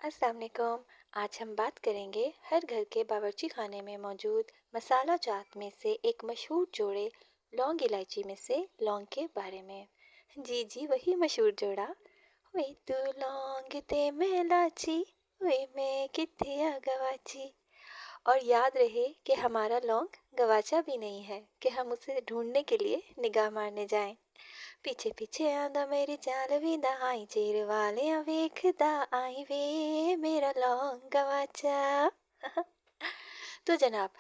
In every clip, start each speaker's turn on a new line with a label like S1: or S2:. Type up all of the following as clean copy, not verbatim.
S1: अस्सलाम वालेकुम। आज हम बात करेंगे हर घर के बावर्ची खाने में मौजूद मसाला जात में से एक मशहूर जोड़े लौंग इलायची में से लौंग के बारे में। जी जी, वही मशहूर जोड़ा। वे तू लौंग ते मैं इलायची, वे मैं किथे आ गवाची। और याद रहे कि हमारा लौंग गवाचा भी नहीं है कि हम उसे ढूंढने के लिए निगाह मारने जाएं। पीछे पीछे आंदा मेरी चाल विंदा आई चेर वाले वेखदा आई वे मेरा लौंग गवाचा। तो जनाब,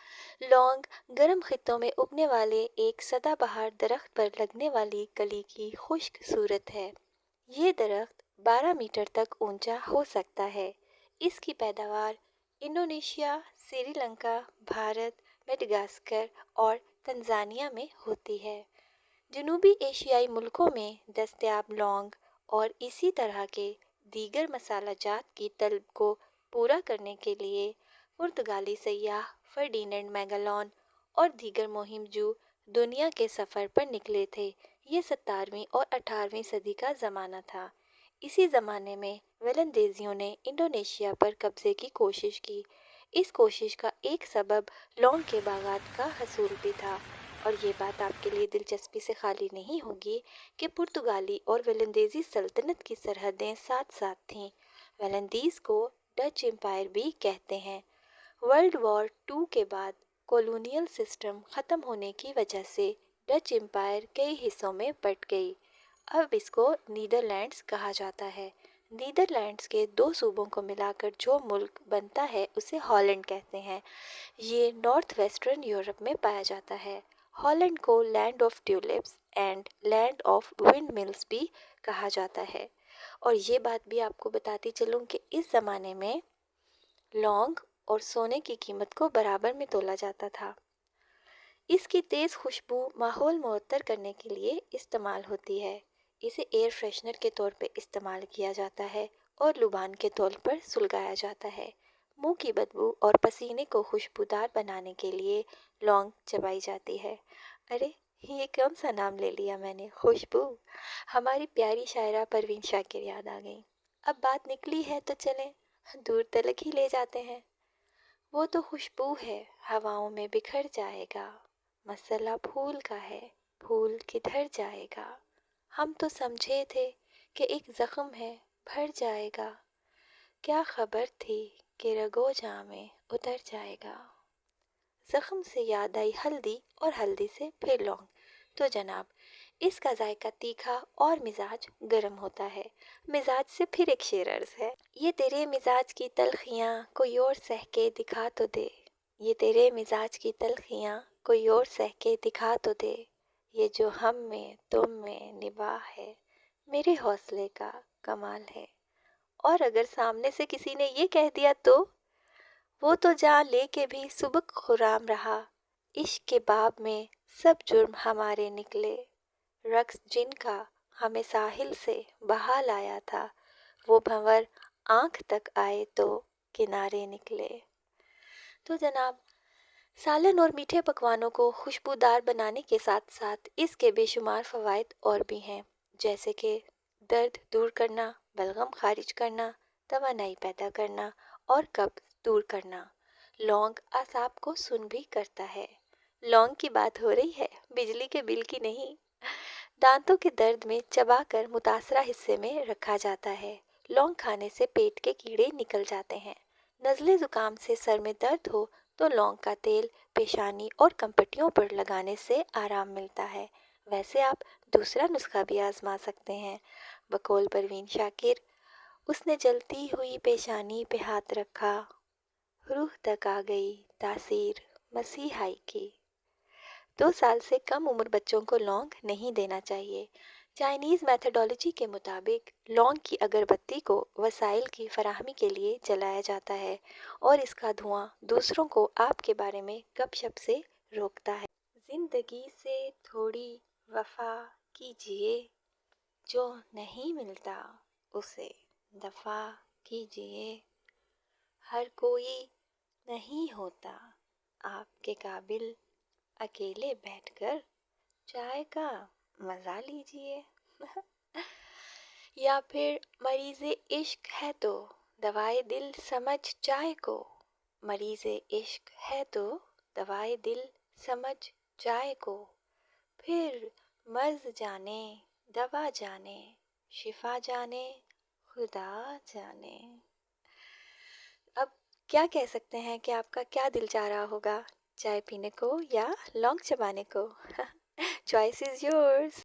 S1: लौंग गर्म खित्तों में उगने वाले एक सदाबहार दरख्त पर लगने वाली कली की खुश्क सूरत है। ये दरख्त 12 मीटर तक ऊंचा हो सकता है। इसकी पैदावार इंडोनेशिया, श्रीलंका, भारत, मेडागास्कर और तंजानिया में होती है। जनूबी एशियाई मुल्कों में दस्तयाब लौंग और इसी तरह के दीगर मसाला जात की तलब को पूरा करने के लिए पुर्तगाली सयाह फर्डिनेंड मैगेलन और दीगर मुहिमजू दुनिया के सफ़र पर निकले थे। ये 17वीं और 18वीं सदी का ज़माना था। इसी ज़माने में वेलंदेजियों ने इंडोनेशिया पर कब्ज़े की कोशिश की। इस कोशिश का एक सबब लौंग के बागात का हसूल भी था। और ये बात आपके लिए दिलचस्पी से खाली नहीं होगी कि पुर्तगाली और वेलंदेजी सल्तनत की सरहदें साथ साथ थीं। वेलंदीज को डच एम्पायर भी कहते हैं। वर्ल्ड वॉर टू के बाद कॉलोनियल सिस्टम ख़त्म होने की वजह से डच एम्पायर कई हिस्सों में बंट गई। अब इसको नीदरलैंड्स कहा जाता है। नीदरलैंड्स के दो सूबों को मिलाकर जो मुल्क बनता है उसे हॉलैंड कहते हैं। ये नॉर्थ वेस्टर्न यूरोप में पाया जाता है। हॉलैंड को land of tulips and land of wind mills भी कहा जाता है। और ये बात भी आपको बताती चलूँ कि इस ज़माने में लौंग और सोने की कीमत को बराबर में तोला जाता था। इसकी तेज़ खुशबू माहौल मुअत्तर करने के लिए इस्तेमाल होती है। इसे एयर फ्रेशनर के तौर पर इस्तेमाल किया जाता है और लुबान के तौर पर सुलगाया जाता है। मुंह की बदबू और पसीने को खुशबूदार बनाने के लिए लौंग चबाई जाती है। अरे, ये कौन सा नाम ले लिया मैंने, खुशबू। हमारी प्यारी शायरा परवीन शाकिर याद आ गई। अब बात निकली है तो चलें दूर तलक ही ले जाते हैं। वो तो खुशबू है, हवाओं में बिखर जाएगा। मसला फूल का है, फूल किधर जाएगा। हम तो समझे थे कि एक जख्म है, भर जाएगा। क्या खबर थी कि रगो जां में उतर जाएगा। जख्म से याद आई हल्दी और हल्दी से फिर लौंग। तो जनाब, इसका जायका तीखा और मिजाज गर्म होता है। मिजाज से फिर एक शेर अर्ज है। ये तेरे मिजाज की तलखियाँ कोई और सह के दिखा तो दे। ये तेरे मिजाज की तलखियाँ कोई और सह के दिखा तो दे। ये जो हम में तुम में निभा है, मेरे हौसले का कमाल है। और अगर सामने से किसी ने ये कह दिया तो वो तो जान लेके भी सुबक खुराम रहा। इश्क के बाब में सब जुर्म हमारे निकले। रक्स जिनका हमें साहिल से बहा लाया था, वो भंवर आंख तक आए तो किनारे निकले। तो जनाब, सालन और मीठे पकवानों को खुशबूदार बनाने के साथ साथ इसके बेशुमार फ़वाइद और भी हैं, जैसे कि दर्द दूर करना, बलगम खारिज करना, तवानाई पैदा करना और कब्ज़ दूर करना। लौंग आसाब को सुन भी करता है। लौंग की बात हो रही है, बिजली के बिल की नहीं। दांतों के दर्द में चबाकर मुतासरा हिस्से में रखा जाता है। लौंग खाने से पेट के कीड़े निकल जाते हैं। नज़ले ज़ुकाम से सर में दर्द हो तो लौंग का तेल पेशानी और कंपटियों पर लगाने से आराम मिलता है। वैसे आप दूसरा नुस्खा भी आजमा सकते हैं। बकौल परवीन शाकिर, उसने जलती हुई पेशानी पे हाथ रखा, रूह तक आ गई तासीर मसीहाई की। 2 साल से कम उम्र बच्चों को लौंग नहीं देना चाहिए। चाइनीज़ मैथडोलॉजी के मुताबिक लौंग की अगरबत्ती को वसाइल की फराहमी के लिए जलाया जाता है और इसका धुआं दूसरों को आपके बारे में गपशप से रोकता है। जिंदगी से थोड़ी वफा कीजिए, जो नहीं मिलता उसे दफा कीजिए। हर कोई नहीं होता आपके काबिल, अकेले बैठकर चाय का मज़ा लीजिए। या फिर मरीज़ इश्क है तो دوائے دل سمجھ چائے کو، مریض عشق ہے تو دوائے دل سمجھ چائے کو، پھر مرض جانے دوا جانے، شفا جانے خدا جانے۔ اب کیا کہہ سکتے ہیں کہ آپ کا کیا دل چاہ رہا ہوگا، چائے پینے کو یا لونگ چبانے کو؟ Choice is yours.